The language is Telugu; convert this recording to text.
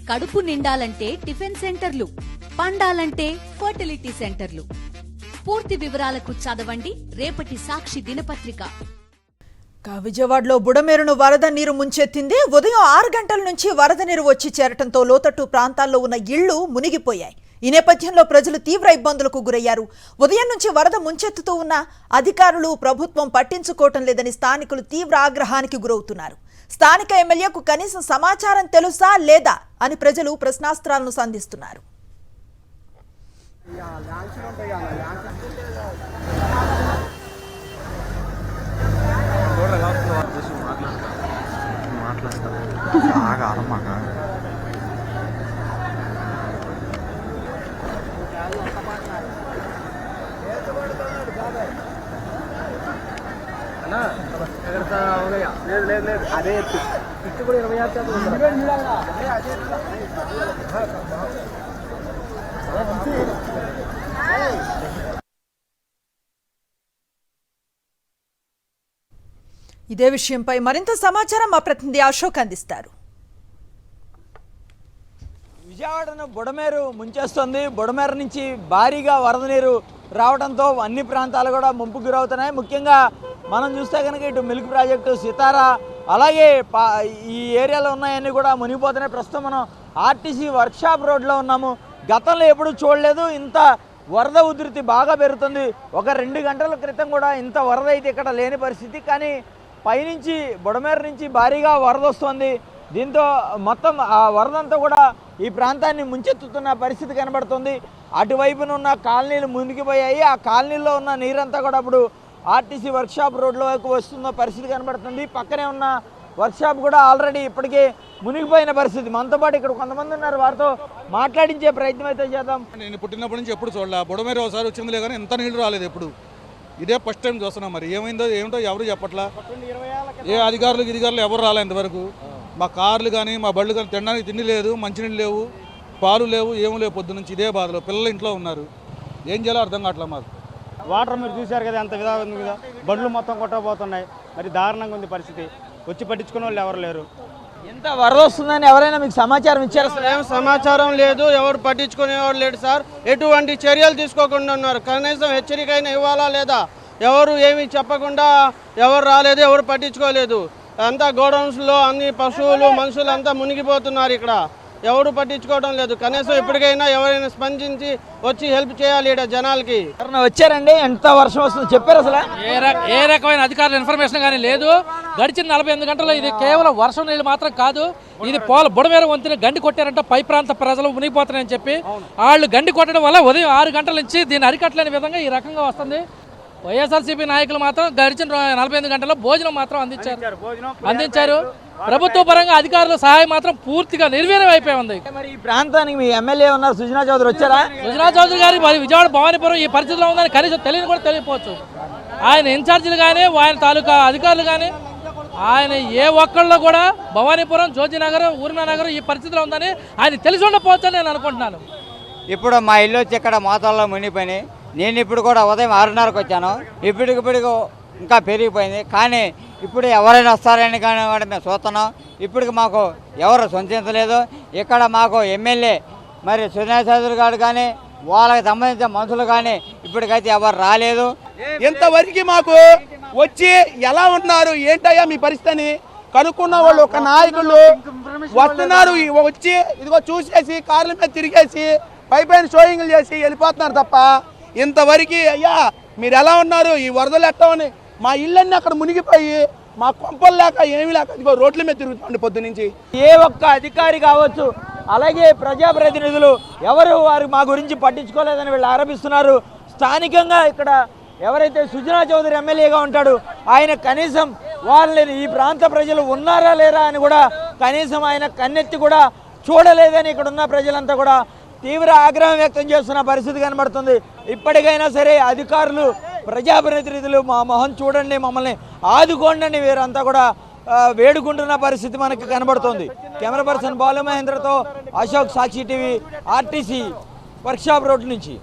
కడుపు నిండాలంటే టిఫిన్ సెంటర్లు, పండాలంటే ఫర్టిలిటీ సెంటర్లు. పూర్తి వివరాలకు చదవండి రేపటి సాక్షి దినపత్రిక. విజయవాడలో బుడమేరును వరద నీరు ముంచెత్తింది. ఉదయం 6 గంటల నుంచి వరద నీరు వచ్చి చేరటంతో లోతట్టు ప్రాంతాల్లో ఉన్న ఇళ్లు మునిగిపోయాయి. ఈ నేపథ్యంలో ప్రజలు తీవ్ర ఇబ్బందులకు గురయ్యారు. ఉదయం నుంచి వరద ముంచెత్తుతూ ఉన్న అధికారులు, ప్రభుత్వం పట్టించుకోవటం లేదని స్థానికులు తీవ్ర ఆగ్రహానికి గురవుతున్నారు. స్థానిక ఎమ్మెల్యేకు కనీసం సమాచారం తెలుసా లేదా అని ప్రజలు ప్రశ్నాస్త్రాలను సంధిస్తున్నారు. అదే కూడా 26 ఇదే విషయంపై మరింత సమాచారం మా ప్రతినిధి అశోక్ అందిస్తారు. విజయవాడను బుడమేరు ముంచేస్తుంది. బుడమేరు నుంచి భారీగా వరద నీరు రావడంతో అన్ని ప్రాంతాలు కూడా ముంపుకు గురవుతున్నాయి. ముఖ్యంగా మనం చూస్తే కనుక ఇటు మిల్క్ ప్రాజెక్టు, సితారా, అలాగే ఈ ఏరియాలో ఉన్నాయన్నీ కూడా మునిగిపోతున్నాయి. ప్రస్తుతం మనం ఆర్టీసీ వర్క్షాప్ రోడ్లో ఉన్నాము. గతంలో ఎప్పుడూ చూడలేదు, ఇంత వరద ఉధృతి బాగా పెరుగుతుంది. ఒక 2 గంటల క్రితం కూడా ఇంత వరద అయితే ఇక్కడ లేని పరిస్థితి. కానీ పైనుంచి బుడమేరు నుంచి భారీగా వరద వస్తుంది. దీంతో మొత్తం ఆ వరదంతా కూడా ఈ ప్రాంతాన్ని ముంచెత్తుతున్న పరిస్థితి కనబడుతుంది. అటువైపున ఉన్న కాలనీలు మునిగిపోయాయి. ఆ కాలనీలో ఉన్న నీరంతా కూడా ఇప్పుడు ఆర్టీసీ వర్క్షాప్ రోడ్లోకి వస్తున్న పరిస్థితి కనబడుతుంది. పక్కనే ఉన్న వర్క్షాప్ కూడా ఆల్రెడీ ఇప్పటికే మునిగిపోయిన పరిస్థితి. మనతో పాటు ఇక్కడ కొంతమంది ఉన్నారు, వారితో మాట్లాడించే ప్రయత్నం అయితే చేద్దాం. నేను పుట్టినప్పటి నుంచి ఎప్పుడు చూడలే, బుడమేరు ఒకసారి వచ్చిందిలే కానీ ఎంత నీళ్ళు రాలేదు ఎప్పుడు. ఇదే ఫస్ట్ టైం చూస్తున్నాం. మరి ఏమిటో ఎవరు చెప్పట్లా. ఏ అధికారులు ఎవరు రాలే ఇంతవరకు. మా కార్లు కానీ మా బళ్ళు కానీ తినడానికి తిండి లేదు, మంచినీళ్ళు లేవు, పాలు లేవు, ఏమీ లేవు. పొద్దు నుంచి ఇదే బాధలో పిల్లలు ఇంట్లో ఉన్నారు. ఏం చేయాలో అర్థం కావట్లేదు మాకు. వాటర్ మీరు చూశారు కదా, ఎంత విధంగా ఉంది కదా, బండ్లు మొత్తం కొట్టబోతున్నాయి. మరి దారుణంగా ఉంది పరిస్థితి. వచ్చి పట్టించుకునే వాళ్ళు ఎవరు లేరు. ఎంత వరద వస్తుందని ఎవరైనా మీకు సమాచారం ఇచ్చారు? ఏం సమాచారం లేదు, ఎవరు పట్టించుకునేవాడు లేడు సార్. ఎటువంటి చర్యలు తీసుకోకుండా ఉన్నారు. కనీసం హెచ్చరికైనా ఇవ్వాలా లేదా? ఎవరు ఏమి చెప్పకుండా ఎవరు రాలేదు, ఎవరు పట్టించుకోలేదు. అంతా గోడౌన్స్లో అన్ని పశువులు, మనుషులు అంతా మునిగిపోతున్నారు. ఇక్కడ ఎవరు పట్టించుకోవడం లేదు. కనీసం ఇప్పటికైనా ఎవరైనా స్పందించి వచ్చి హెల్ప్ చేయాలి ఇక్కడ జనాలకి. వచ్చారండి, ఎంత వర్షం వస్తుందో చెప్పారు? అసలు ఏ రకమైన అధికారుల ఇన్ఫర్మేషన్ కానీ లేదు. గడిచిన 48 గంటల్లో ఇది కేవలం వర్షం నీళ్ళు మాత్రం కాదు, ఇది బుడమేరు వంతుని గండి కొట్టారంటే పై ప్రాంత ప్రజలు మునిగిపోతున్నాయని చెప్పి వాళ్ళు గండి కొట్టడం వల్ల ఉదయం 6 గంటల నుంచి దీన్ని అరికట్టలేని విధంగా ఈ రకంగా వస్తుంది. వైఎస్ఆర్సీపీ నాయకులు మాత్రం గడిచిన 48 గంటల్లో భోజనం మాత్రం అందించారు. ప్రభుత్వ పరంగా అధికారుల సహాయం మాత్రం పూర్తిగా నిర్వీర్యం అయిపోయి ఉంది. మరి ఈ ప్రాంతానికి మీ ఎమ్మెల్యే ఉన్నారు, సుజనా చౌదరి వచ్చారా? సుజనా చౌదరి గారి విజయవాడ భవానీపురం ఈ పరిస్థితిలో ఉందని కనీసం తెలియని కూడా తెలియకపోవచ్చు. ఆయన ఇన్ఛార్జీలు కానీ, ఆయన తాలూకా అధికారులు కానీ, ఆయన ఏ ఒక్కళ్ళు కూడా భవానీపురం, జ్యోతినగర్, ఊర్మిళానగర్ ఈ పరిస్థితిలో ఉందని ఆయన తెలిసి ఉండకపోవచ్చు అని నేను అనుకుంటున్నాను. ఇప్పుడు మా ఇల్లు వచ్చి ఇక్కడ మోతాల్లో మునిగిపోయినాయి. నేను ఇప్పుడు కూడా ఉదయం 6:30కి వచ్చాను. ఇప్పటికిప్పటికి ఇంకా పెరిగిపోయింది. కానీ ఇప్పుడు ఎవరైనా వస్తారని కానీ మేము చూస్తున్నాం. ఇప్పటికి మాకు ఎవరు సొంతించలేదు. ఇక్కడ మాకు ఎమ్మెల్యే మరి సుజనా చౌదరి గారు కానీ వాళ్ళకి సంబంధించిన మనుషులు కానీ ఇప్పటికైతే ఎవరు రాలేదు. ఎంతవరకు మాకు వచ్చి ఎలా ఉంటున్నారు, ఏంటయ్యా మీ పరిస్థితిని కనుక్కున్న వాళ్ళు ఒక నాయకులు వస్తున్నారు, వచ్చి ఇదిగో చూసేసి కార్ల మీద తిరిగేసి పైపైన షోయింగ్లు చేసి వెళ్ళిపోతున్నారు తప్ప ఇంతవరకు అయ్యా మీరు ఎలా ఉన్నారు, ఈ వరదలు ఎట్టవని మా ఇళ్ళన్నీ అక్కడ మునిగిపోయి మా కొంపలు లేక ఏమీ లేక ఇదిగో రోడ్ల మీద తిరుగుతుంది పొద్దు నుంచి. ఏ ఒక్క అధికారి కావచ్చు, అలాగే ప్రజాప్రతినిధులు ఎవరు వారు మా గురించి పట్టించుకోలేదని వీళ్ళు ఆరోపిస్తున్నారు. స్థానికంగా ఇక్కడ ఎవరైతే సుజనా చౌదరి ఎమ్మెల్యేగా ఉంటాడు, ఆయన కనీసం వాళ్ళని ఈ ప్రాంత ప్రజలు ఉన్నారా లేరా అని కూడా కనీసం ఆయన కన్నెత్తి కూడా చూడలేదని ఇక్కడ ఉన్న ప్రజలంతా కూడా తీవ్ర ఆగ్రహం వ్యక్తం చేస్తున్న పరిస్థితి కనబడుతుంది. ఇప్పటికైనా సరే అధికారులు, ప్రజాప్రతినిధులు మా మొహం చూడండి, మమ్మల్ని ఆదుకోండి వీరంతా కూడా వేడుకుంటున్న పరిస్థితి మనకు కనబడుతుంది. కెమెరా పర్సన్ బాలు మహేంద్రతో అశోక్, సాక్షి టీవీ, ఆర్టీసీ వర్క్షాప్ రోడ్ నుంచి.